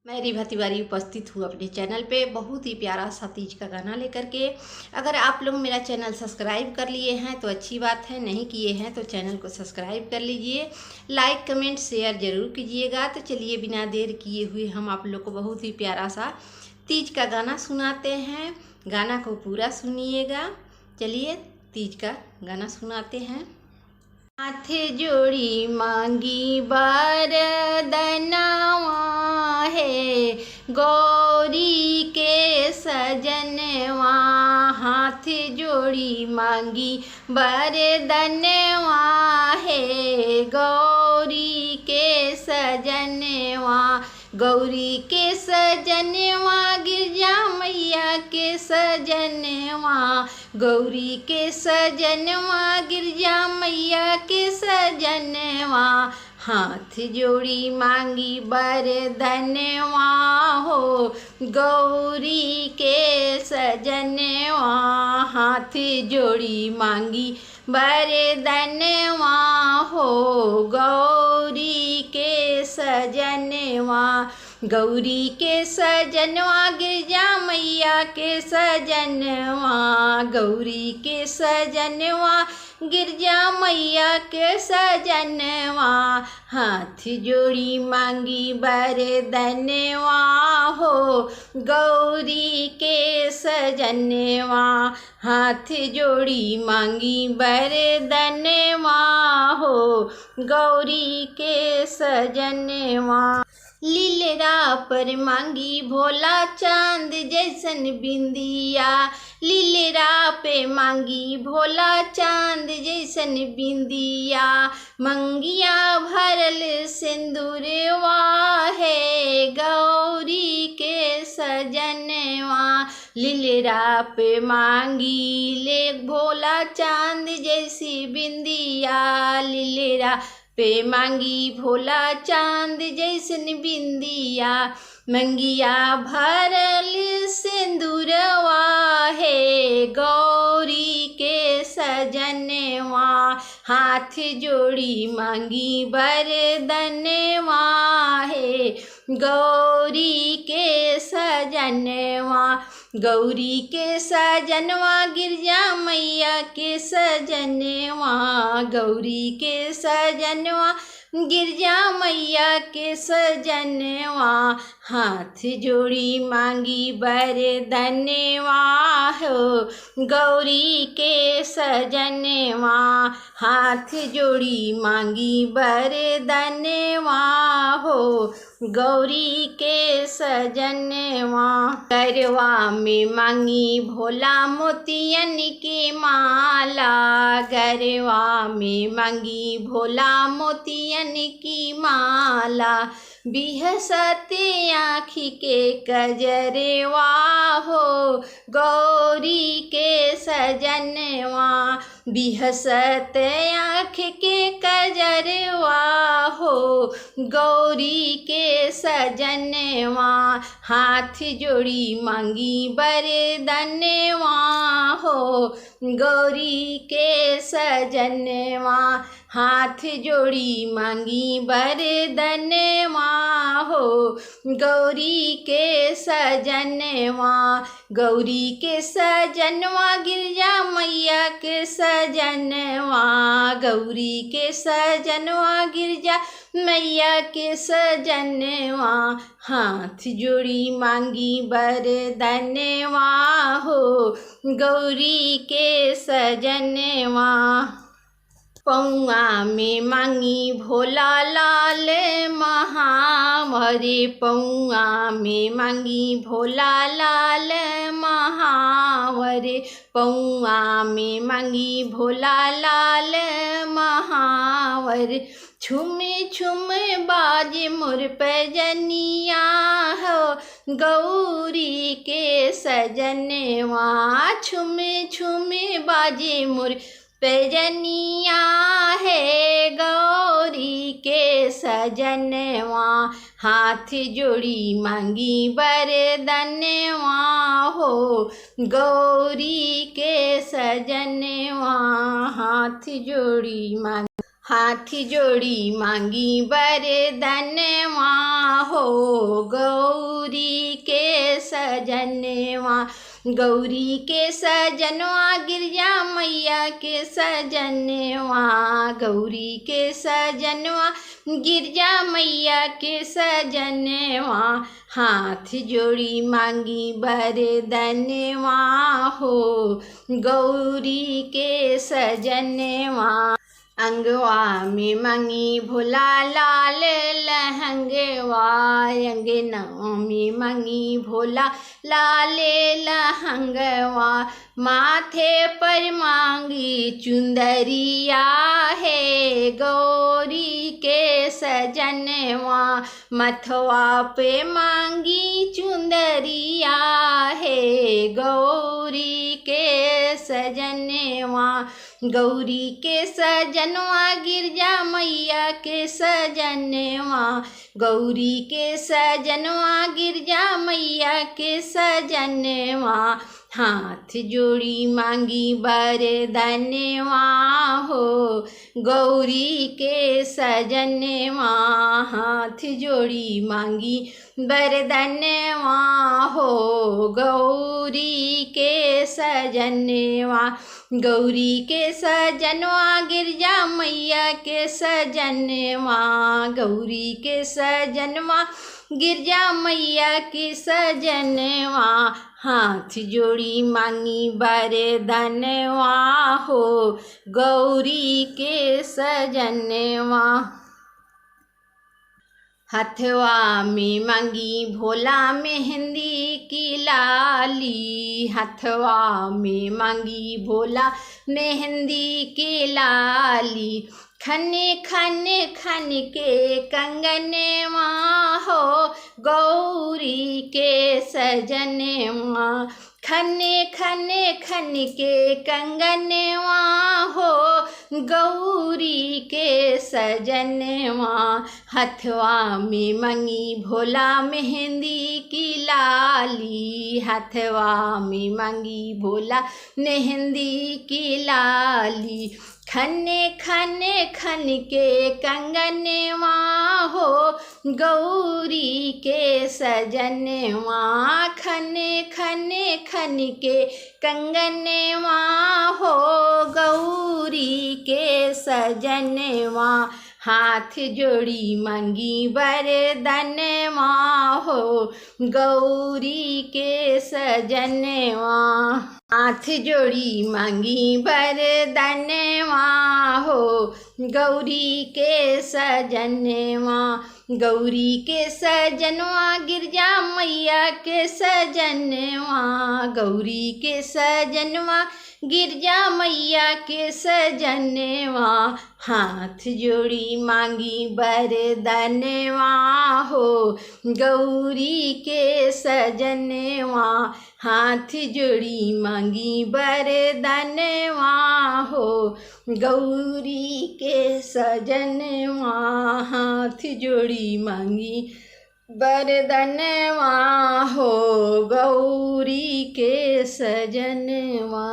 मैं रिभा तिवारी उपस्थित हूँ अपने चैनल पे बहुत ही प्यारा सा तीज का गाना लेकर के। अगर आप लोग मेरा चैनल सब्सक्राइब कर लिए हैं तो अच्छी बात है, नहीं किए हैं तो चैनल को सब्सक्राइब कर लीजिए, लाइक कमेंट शेयर ज़रूर कीजिएगा। तो चलिए बिना देर किए हुए हम आप लोग को बहुत ही प्यारा सा तीज का गाना सुनाते हैं। गाना को पूरा सुनिएगा। चलिए तीज का गाना सुनाते हैं। हाथ जोड़ी मांगी बरदनवा है गौरी के सजनवा। हाथ जोड़ी मांगी बरदनवा है गौरी के सजनवा। गौरी के सजनवा गिरजा मैया के सजनवा। गौरी के सजनवा गिरजा मैया के सजनवा। हाथ जोड़ी मांगी बरदनवा हो गौरी के सजनवा। हाथ जोड़ी मांगी बरदनवा हो गौरी के सजनवा। गौरी के सजनवा गिरजा मैया के सजनवा। गौरी के सजनवा गिरजा मैया के सजनवा। हाथ जोड़ी मांगी बरदनवा हो गौरी के सजनवा। हाथ जोड़ी मांगी बरदनवा हो गौरी के सजनवा। लीलरा पर मांगी भोला चांद जैसन बिंदिया। लीलरा पे मांगी भोला चांद जैसन बिंदिया। मंगिया भरल सिंदूरवा है गौरी के सजनवा। लीलरा पे मांगी ले भोला चांद जैसी बिंदिया। लीलरा पे मांगी भोला चांद जैसन बिंदिया। मंगिया भरल सिंदूरवा है गौरी के सजनवा। हाथ जोड़ी मांगी बरदनवा है गौरी के सजनवा। गौरी के सजनवा गिरजा मैया के सजनवा। गौरी के सजनवा गिरजा मैया के सजनवा। हाथ जोड़ी मांगी बरदनवा हो गौरी के सजनवा। हाथ जोड़ी मांगी बरदनवा हो गौरी के सजनवा। गरवा में मांगी भोला मोतियन की माला। गरवा में मांगी भोला मोतियन की माला। बिहसते आँखी के कजरवा हो गौरी के सजनवा। बिहसत आँख के कजरवा हो गौरी के सजनवा। हाथ जोड़ी मांगी बरदनवा हो गौरी के सजनवा। हाथ जोड़ी मांगी बरदनवा हो गौरी के सजनवा। गौरी के सजनवा गिरजा मैया के सजनवा। गौरी के सजनवा गिरजा मैया के सजनवा। हाथ जोड़ी मांगी बरदनवा हो गौरी के सजनवा। पौआ में मांगी भोला लाल महावरे। पौआ में मांगी भोला लाल महावरे। पौआ में मांगी भोला लाल महावर। छुम छुम बाज मोर पैजनिया हो गौरी के सजनवा। छुम छुम बाजे मोर पैजनिया है गौरी के सजनवा। हाथ जोड़ी मांगी बरदनवा हो गौरी के सजनवा। हाथ जोड़ी मांगी हाथ जोड़ी मांगी बरदनवा हो गौ सजनवा, गौरी के सजनवा गिरजा मैया के सजनवा, गौरी के सजनवा गिरजा मैया के सजनवा, हाथ जोड़ी मांगी वरदनवा हो गौरी के सजनवा, अंगवा में मांगी भोला लाल लहंगवा, अंगना में मांगी भोला लाल लहंगवा, माथे पर मांगी चुंदरिया है गौरी के सजनवा, मथवा पे मांगी चुंदरिया है गौरी के सजनवा, गौरी के सजनवा गिरजा मैया के सजनवा, गौरी के सजनवा गिरजा मैया के सजनवा, हाथ जोड़ी मांगी वरदनवा हो गौरी के सजनवा, हाथ जोड़ी मांगी वरदनवा हो गौरी के सजनवा, गौरी के सजनवा गिरजा मैया के सजनवा, गौरी के सजनवा गिरजा मैया के सजनवा, हाथ जोड़ी मांगी वरदनवा हो गौरी के सजनवा, हथवा में मांगी भोला मेहंदी की लाली, हथवा में मांगी भोला मेहंदी की लाली, खने खने खन के कंगनवा हो गौरी के सजनवा, खने खने खन के कंगनवा हो गौरी के सजनवा, हथवा में मांगी भोला मेहंदी की लाली, हथवा में मांगी भोला मेहंदी की लाली, खने खने खन के कंगनवा हो गौरी के सजनवा, खने खने खन के कंगनवा हो गौरी के सजनवा, हाथ जोड़ी मांगी वरदनवा हो गौरी के सजनवा, हाथ जोड़ी मांगी वरदनवा हो गौरी के सजनवा, गौरी के सजनवा गिरजा मैया के सजनवा, गौरी के सजनवा गिरजा मैया के सजनवा, हाथ जोड़ी मांगी वरदनवा हो गौरी के सजनवा, हाथ जोड़ी मांगी वरदनवा हो गौरी के सजनवा, हाथ जोड़ी मांगी वरदनवा हो गौरी के सजनवा।